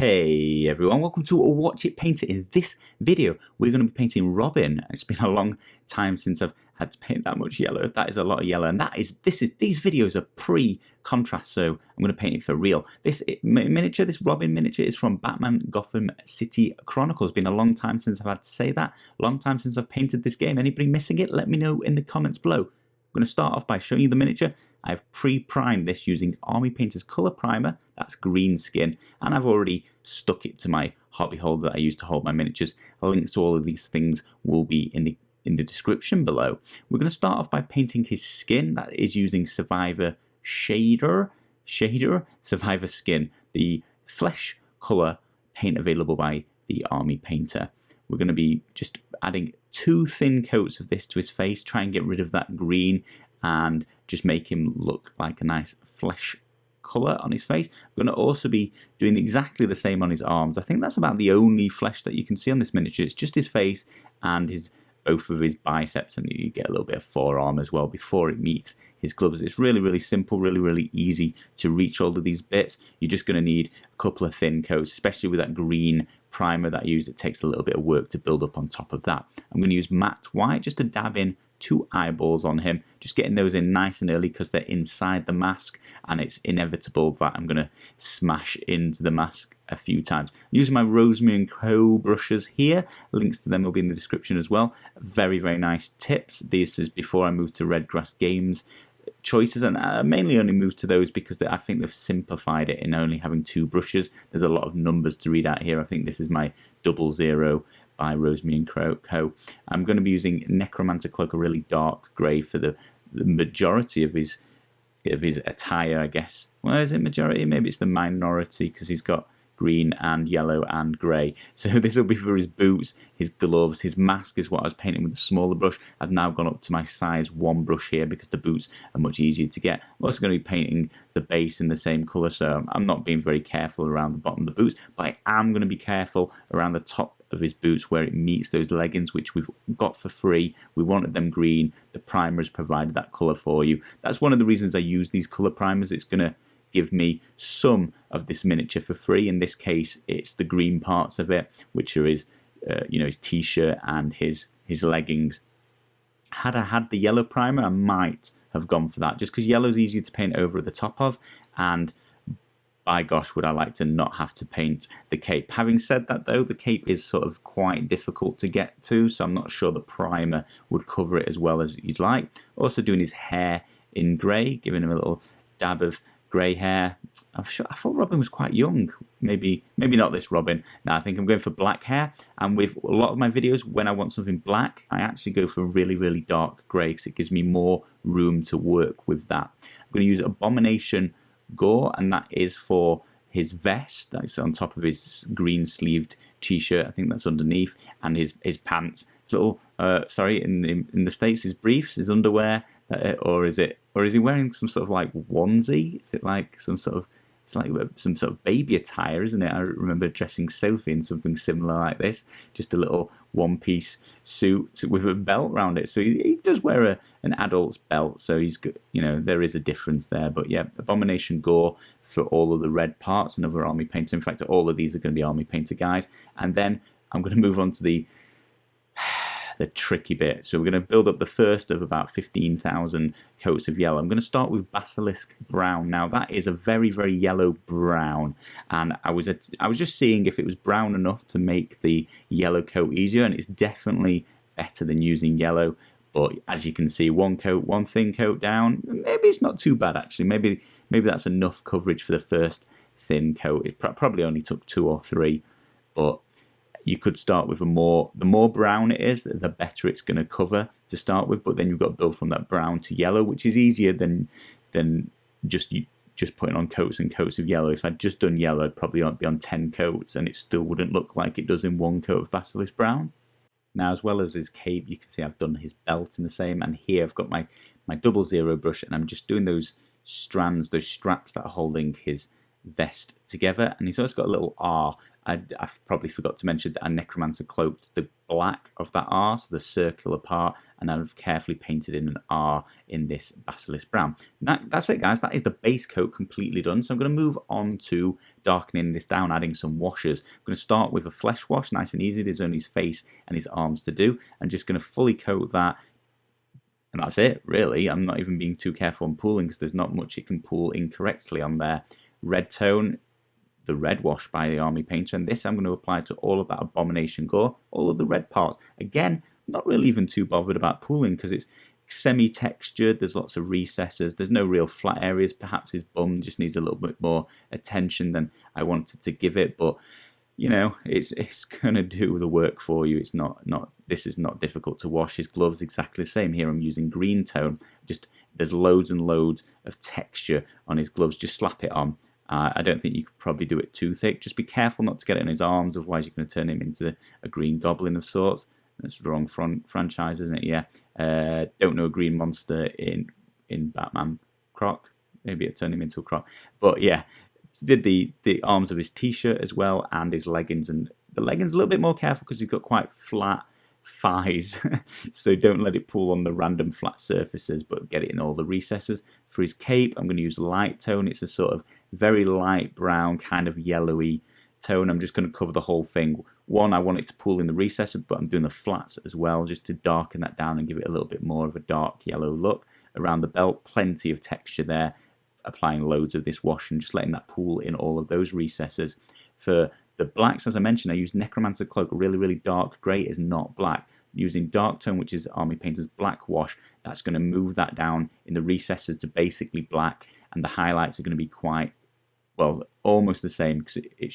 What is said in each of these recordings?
Hey everyone, welcome to Watch It Paint It. In this video, we're going to be painting Robin. It's been a long time since I've had to paint that much yellow. That is a lot of yellow, and these videos are pre-contrast, so I'm going to paint it for real. This Robin miniature is from Batman Gotham City Chronicles. It's been a long time since I've had to say that. Long time since I've painted this game. Anybody missing it? Let me know in the comments below. I'm going to start off by showing you the miniature. I've pre-primed this using Army Painter's colour primer, that's GREENSKIN, and I've already stuck it to my hobby holder that I use to hold my miniatures. Links to all of these things will be in the description below. We're going to start off by painting his skin. That is using Survivor Survivor Skin, the flesh colour paint available by the Army Painter. We're going to be just adding 2 thin coats of this to his face, try and get rid of that green and just make him look like a nice flesh colour on his face. I'm going to also be doing exactly the same on his arms. I think that's about the only flesh that you can see on this miniature. It's just his face and both of his biceps, and you get a little bit of forearm as well before it meets his gloves. It's really simple, really easy to reach all of these bits. You're just going to need a couple of thin coats, especially with that green primer that I use. It takes a little bit of work to build up on top of that. I'm going to use matte white just to dab in 2 eyeballs on him, just getting those in nice and early because they're inside the mask, and it's inevitable that I'm going to smash into the mask a few times. I'm using my Rosemary & Co brushes here. Links to them will be in the description as well. Very nice tips. This is before I moved to Redgrass Games choices, and I mainly only moved to those because I think they've simplified it in only having 2 brushes. There's a lot of numbers to read out here. I think this is my 00 by Rosemary & Co. I'm going to be using Necromancer CLOAK, a really dark grey for the majority of his attire, I guess. Well, is it majority? Maybe it's the minority because he's got green and yellow and grey. So this will be for his boots, his gloves, his mask is what I was painting with a smaller brush. I've now gone up to my size 1 brush here because the boots are much easier to get. I'm also going to be painting the base in the same colour, so I'm not being very careful around the bottom of the boots, but I am going to be careful around the top of his boots where it meets those leggings, which we've got for free. We wanted them green. The primer has provided that colour for you. That's one of the reasons I use these colour primers. It's going to give me some of this miniature for free. In this case, it's the green parts of it, which are his t-shirt and his leggings. Had I had the yellow primer, I might have gone for that, just because yellow is easier to paint over at the top of, and by gosh, would I like to not have to paint the cape. Having said that though, the cape is sort of quite difficult to get to, so I'm not sure the primer would cover it as well as you'd like. Also doing his hair in grey, giving him a little dab of grey hair. I thought Robin was quite young. Maybe not this Robin. Now I think I'm going for black hair, and with a lot of my videos, when I want something black, I actually go for really dark grey because it gives me more room to work with that. I'm going to use Abomination GORE, and that is for his vest. That's on top of his green sleeved t-shirt. I think that's underneath, and his pants. His little in the States, his briefs, his underwear, or is he wearing some sort of like onesie? Is it like some sort of baby attire, isn't it? I remember dressing Sophie in something similar like this, just a little one-piece suit with a belt around it. So he does wear an adult's belt, so he's good. There is a difference there. But yeah, Abomination GORE for all of the red parts. Another Army Painter. In fact, all of these are going to be Army Painter guys. And then I'm going to move on to the tricky bit. So we're going to build up the first of about 15,000 coats of yellow. I'm going to start with Basilisk Brown. Now that is a very yellow brown, and I was just seeing if it was brown enough to make the yellow coat easier, and it's definitely better than using yellow. But as you can see, one thin coat down, maybe it's not too bad actually. Maybe that's enough coverage for the first thin coat. It probably only took 2 or 3, but you could start with the more brown it is, the better it's going to cover to start with. But then you've got to build from that brown to yellow, which is easier than just putting on coats and coats of yellow. If I'd just done yellow, I'd probably be on 10 coats, and it still wouldn't look like it does in 1 coat of Basilisk Brown. Now, as well as his cape, you can see I've done his belt in the same, and here I've got my 00 brush, and I'm just doing those strands, those straps that are holding his vest together. And he's also got a little R. I probably forgot to mention that a Necromancer cloaked the black of that R, so the circular part, and I've carefully painted in an R in this Basilisk brown. That's it, guys. That is the base coat completely done. So I'm going to move on to darkening this down, adding some washes. I'm going to start with a flesh wash, nice and easy. There's only his face and his arms to do. I'm just going to fully coat that. And that's it, really. I'm not even being too careful on pooling because there's not much it can pool incorrectly on there. Red tone, the red wash by the Army Painter, and this I'm going to apply to all of that Abomination Gore, all of the red parts. Again, I'm not really even too bothered about pooling because it's semi-textured, there's lots of recesses, there's no real flat areas. Perhaps his bum just needs a little bit more attention than I wanted to give it, but you know, it's going to do the work for you. It's not this is not difficult to wash. His gloves exactly the same. Here I'm using green tone. Just there's loads and loads of texture on his gloves. Just slap it on. I don't think you could probably do it too thick. Just be careful not to get it on his arms, otherwise you're going to turn him into a green goblin of sorts. That's the wrong franchise, isn't it? Yeah. Don't know a green monster in Batman Croc. Maybe it turned him into a Croc. But yeah, did the arms of his t-shirt as well and his leggings. And the leggings a little bit more careful because he's got quite flat thighs, so don't let it pull on the random flat surfaces, but get it in all the recesses. For his cape, I'm going to use a light tone. It's a sort of very light brown, kind of yellowy tone. I'm just going to cover the whole thing. One, I want it to pull in the recesses, but I'm doing the flats as well, just to darken that down and give it a little bit more of a dark yellow look. Around the belt, plenty of texture there. Applying loads of this wash and just letting that pool in all of those recesses. For the blacks, as I mentioned, I used Necromancer Cloak, really dark grey is not black. Using dark tone, which is Army Painter's black wash, that's going to move that down in the recesses to basically black, and the highlights are going to be quite, well, almost the same, because it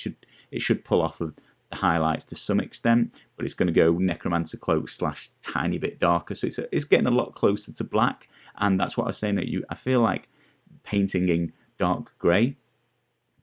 should pull off of the highlights to some extent, but it's going to go Necromancer Cloak / tiny bit darker, so it's getting a lot closer to black. And that's what I was saying, that I feel like painting in dark grey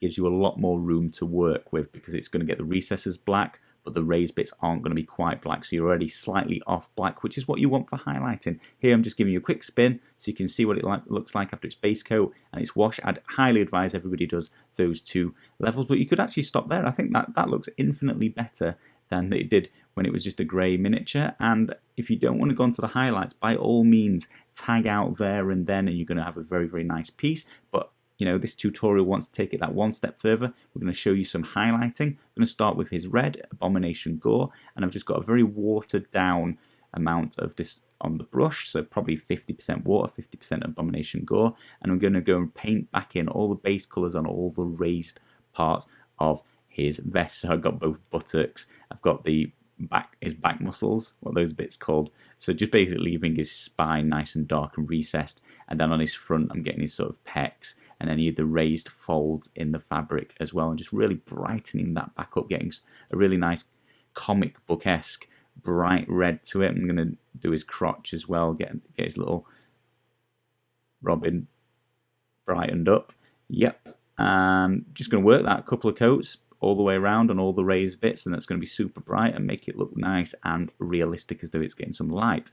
gives you a lot more room to work with, because it's going to get the recesses black, but the raised bits aren't going to be quite black, so you're already slightly off black, which is what you want for highlighting. Here I'm just giving you a quick spin so you can see what it looks like after its base coat and its wash. I'd highly advise everybody does those two levels, but you could actually stop there. I think that looks infinitely better than it did when it was just a grey miniature. And if you don't want to go onto the highlights, by all means tag out there and then, and you're going to have a very nice piece. But you know, this tutorial wants to take it that one step further. We're going to show you some highlighting. I'm going to start with his red Abomination Gore, and I've just got a very watered down amount of this on the brush, so probably 50% water, 50% Abomination Gore, and I'm going to go and paint back in all the base colours on all the raised parts of his vest. So I've got both buttocks, I've got his back muscles, what are those bits called? So just basically leaving his spine nice and dark and recessed, and then on his front I'm getting his sort of pecs and any of the raised folds in the fabric as well, and just really brightening that back up, getting a really nice comic book-esque bright red to it. I'm going to do his crotch as well, get his little Robin brightened up. Yep, and just going to work that a couple of coats all the way around on all the raised bits, and that's going to be super bright and make it look nice and realistic as though it's getting some light.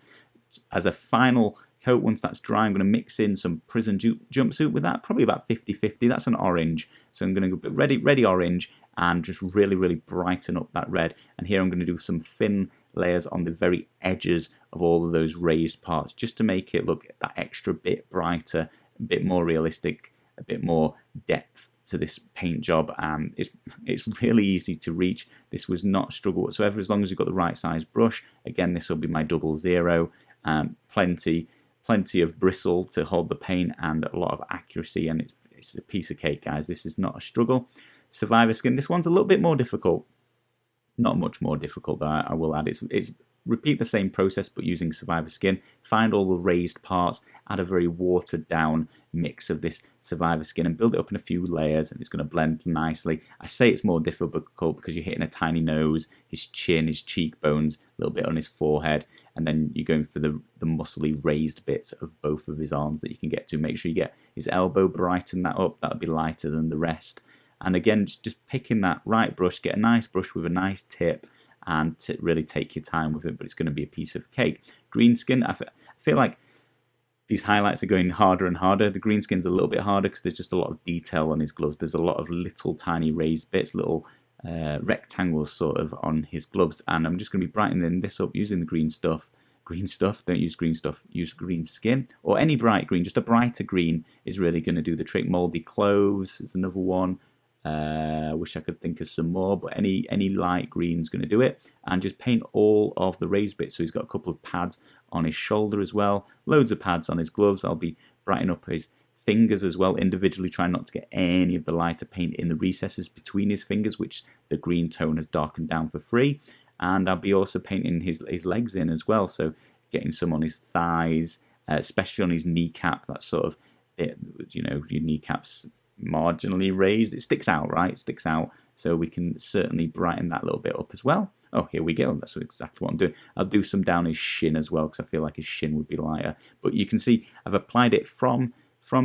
As a final coat, once that's dry, I'm going to mix in some prison jumpsuit with that, probably about 50-50. That's an orange, so I'm going to go ready orange and just really brighten up that red. And here I'm going to do some thin layers on the very edges of all of those raised parts, just to make it look that extra bit brighter, a bit more realistic, a bit more depth to this paint job. It's really easy to reach. This was not a struggle whatsoever, as long as you've got the right size brush. Again, this will be my 00. Plenty of bristle to hold the paint and a lot of accuracy, and it's a piece of cake, guys. This is not a struggle. Survivor Skin, this one's a little bit more difficult. Not much more difficult, though, I will add. It's repeat the same process but using Survivor Skin. Find all the raised parts, add a very watered down mix of this Survivor Skin and build it up in a few layers, and it's going to blend nicely. I say it's more difficult because you're hitting a tiny nose, his chin, his cheekbones, a little bit on his forehead, and then you're going for the muscly raised bits of both of his arms that you can get to. Make sure you get his elbow, brighten that up. That'll be lighter than the rest. And again, just picking that right brush, get a nice brush with a nice tip, and to really take your time with it, but it's going to be a piece of cake. Greenskin, I feel like these highlights are going harder and harder. The green skin's a little bit harder because there's just a lot of detail on his gloves. There's a lot of little tiny raised bits, little rectangles sort of on his gloves, and I'm just going to be brightening this up using the green stuff. Green stuff, don't use green stuff, use green skin, or any bright green. Just a brighter green is really going to do the trick. Moldy cloves is another one. Wish I could think of some more, but any light green is going to do it. And just paint all of the raised bits. So he's got a couple of pads on his shoulder as well, loads of pads on his gloves. I'll be brightening up his fingers as well individually, trying not to get any of the lighter paint in the recesses between his fingers, which the green tone has darkened down for free. And I'll be also painting his legs in as well, so getting some on his thighs, especially on his kneecap. That sort of bit, you know, your kneecaps marginally raised. It sticks out, right? It sticks out, so we can certainly brighten that little bit up as well. Oh, here we go. That's exactly what I'm doing. I'll do some down his shin as well, because I feel like his shin would be lighter. But you can see I've applied it from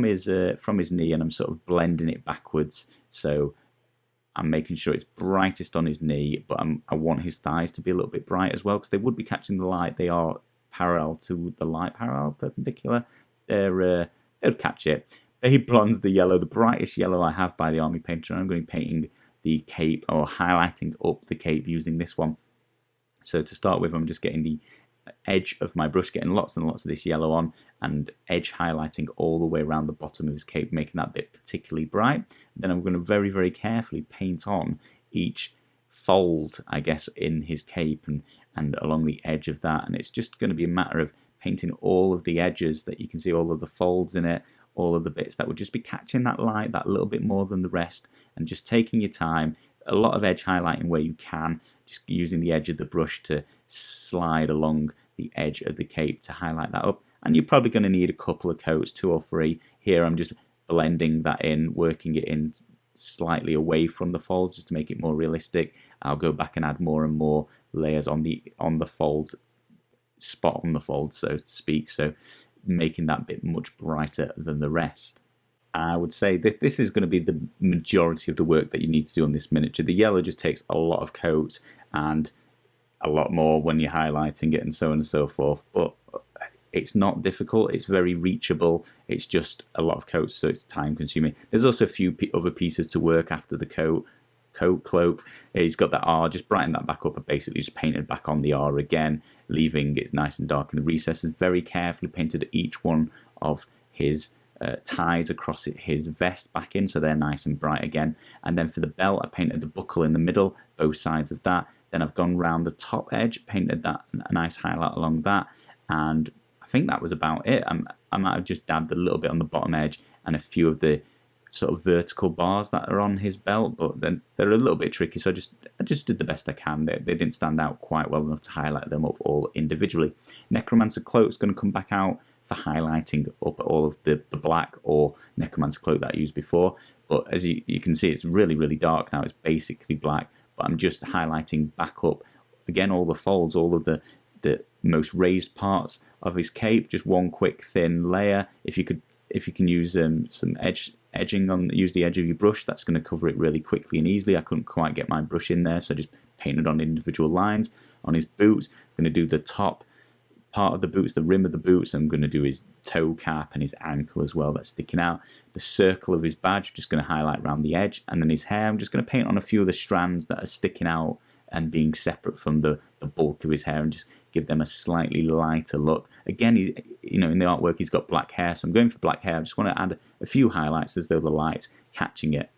his knee, and I'm sort of blending it backwards. So I'm making sure it's brightest on his knee, but I want his thighs to be a little bit bright as well, because they would be catching the light. They are parallel to the light, perpendicular. They'll catch it. Babe Blonde's the yellow, the brightest yellow I have by the Army Painter. I'm going to be painting the cape, or highlighting up the cape using this one. So to start with, I'm just getting the edge of my brush, getting lots and lots of this yellow on, and edge highlighting all the way around the bottom of his cape, making that bit particularly bright. Then I'm going to very, very carefully paint on each fold, I guess, in his cape and along the edge of that. And it's just going to be a matter of painting all of the edges that you can see, all of the folds in it, all of the bits that would just be catching that light that little bit more than the rest, and just taking your time. A lot of edge highlighting where you can, just using the edge of the brush to slide along the edge of the cape to highlight that up. And you're probably going to need a couple of coats, 2 or 3. Here I'm just blending that in, working it in slightly away from the folds just to make it more realistic. I'll go back and add more and more layers on the fold, spot on the fold, so to speak, so making that bit much brighter than the rest. I would say that this is going to be the majority of the work that you need to do on this miniature. The yellow just takes a lot of coats and a lot more when you're highlighting it and so on and so forth, but it's not difficult, it's very reachable. It's just a lot of coats, so it's time consuming. There's also a few other pieces to work after the cloak. He's got that R, just brighten that back up and basically just painted back on the R again, leaving it nice and dark in the recesses. Very carefully painted each one of his ties across his vest back in, so they're nice and bright again. And then for the belt, I painted the buckle in the middle, both sides of that. Then I've gone round the top edge, painted that, a nice highlight along that, and I think that was about it. I might have just dabbed a little bit on the bottom edge and a few of the sort of vertical bars that are on his belt, but then they're a little bit tricky, so I just did the best I can. They didn't stand out quite well enough to highlight them up all individually. Necromancer Cloak is going to come back out for highlighting up all of the black or Necromancer Cloak that I used before, but as you can see, it's really, really dark now. It's basically black, but I'm just highlighting back up again all the folds, all of the most raised parts of his cape. Just one quick thin layer. If you can use some edging on, use the edge of your brush, that's going to cover it really quickly and easily. I couldn't quite get my brush in there, so I just painted on individual lines. On his boots, I'm going to do the top part of the boots, the rim of the boots. I'm going to do his toe cap and his ankle as well, that's sticking out. The circle of his badge, just going to highlight around the edge. And then his hair, I'm just going to paint on a few of the strands that are sticking out and being separate from the bulk of his hair, and just give them a slightly lighter look. Again, in the artwork he's got black hair, so I'm going for black hair. I just want to add a few highlights as though the light's catching it.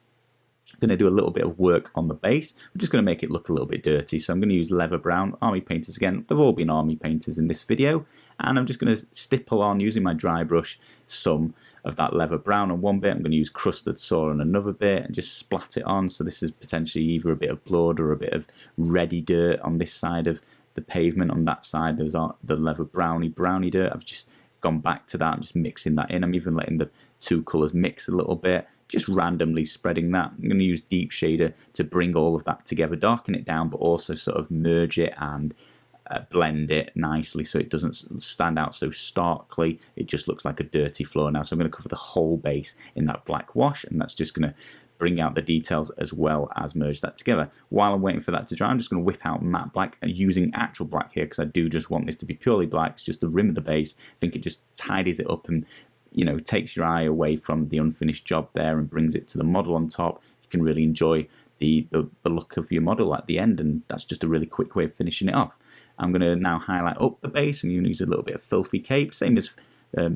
I'm going to do a little bit of work on the base. I'm just going to make it look a little bit dirty, so I'm going to use Leather Brown. Army Painters again, they've all been Army Painters in this video, and I'm just going to stipple on, using my dry brush, some of that Leather Brown on one bit. I'm going to use Crusted Saw on another bit and just splat it on. So this is potentially either a bit of blood or a bit of ready dirt on this side of the pavement. On that side there's the Leather browny dirt. I've just gone back to that. I'm just mixing that in. I'm even letting the two colours mix a little bit, just randomly spreading that. I'm going to use Deep Shader to bring all of that together, darken it down, but also sort of merge it and blend it nicely so it doesn't stand out so starkly. It just looks like a dirty floor now. So I'm going to cover the whole base in that black wash, and that's just going to bring out the details as well as merge that together. While I'm waiting for that to dry, I'm just going to whip out matte black using actual black here, because I do just want this to be purely black. It's just the rim of the base. I think it just tidies it up and, you know, takes your eye away from the unfinished job there and brings it to the model on top. You can really enjoy the look of your model at the end, and that's just a really quick way of finishing it off. I'm going to now highlight up the base. I'm going to use a little bit of Filthy Cape, same as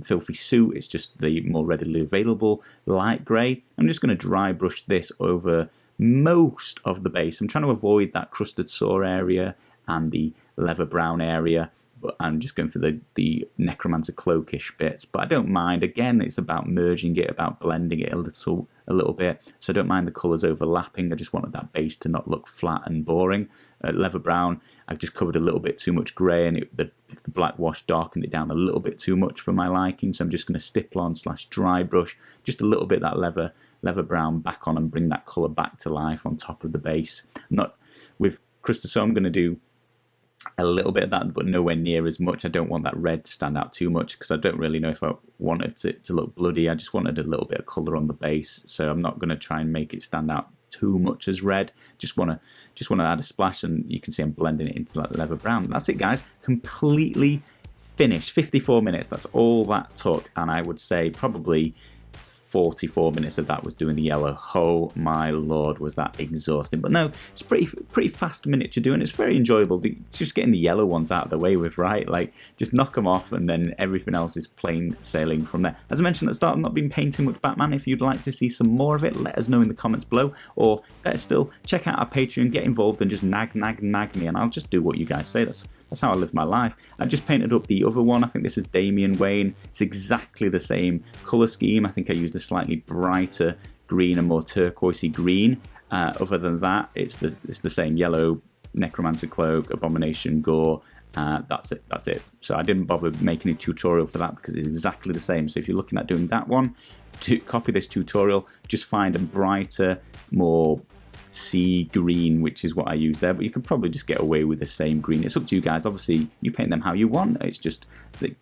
Filthy Suit. It's just the more readily available light grey. I'm just going to dry brush this over most of the base. I'm trying to avoid that crusted sore area and the leather brown area, but I'm just going for the Necromancer cloakish bits. But I don't mind. Again, it's about merging it, about blending it a little bit. So I don't mind the colours overlapping. I just wanted that base to not look flat and boring. Leather brown, I just covered a little bit too much grey, and the black wash darkened it down a little bit too much for my liking. So I'm just going to stipple on / dry brush just a little bit that leather brown back on and bring that colour back to life on top of the base. Not with Crusted, so I'm going to do a little bit of that, but nowhere near as much. I don't want that red to stand out too much, because I don't really know if I wanted it to look bloody. I just wanted a little bit of colour on the base, so I'm not going to try and make it stand out too much as red. Just want to add a splash, and you can see I'm blending it into that leather brown. That's it, guys. Completely finished. 54 minutes. That's all that took, and I would say probably 44 minutes of that was doing the yellow. Oh my lord, was that exhausting. But no, it's pretty fast miniature doing. It's very enjoyable. Just getting the yellow ones out of the way with, right? Like, just knock them off, and then everything else is plain sailing from there. As I mentioned at the start, I've not been painting much Batman. If you'd like to see some more of it, let us know in the comments below, or better still, check out our Patreon, get involved, and just nag me, and I'll just do what you guys say. That's how I live my life. I just painted up the other one. I think this is Damian Wayne. It's exactly the same colour scheme. I think I used a slightly brighter green and more turquoisey green. Other than that, it's the same yellow Necromancer cloak, Abomination, Gore. That's it. So I didn't bother making a tutorial for that, because it's exactly the same. So if you're looking at doing that one, to copy this tutorial, just find a brighter, more sea green, which is what I use there, but you could probably just get away with the same green. It's up to you guys. Obviously, you paint them how you want. It's just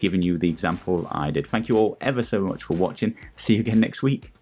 giving you the example I did. Thank you all ever so much for watching. See you again next week.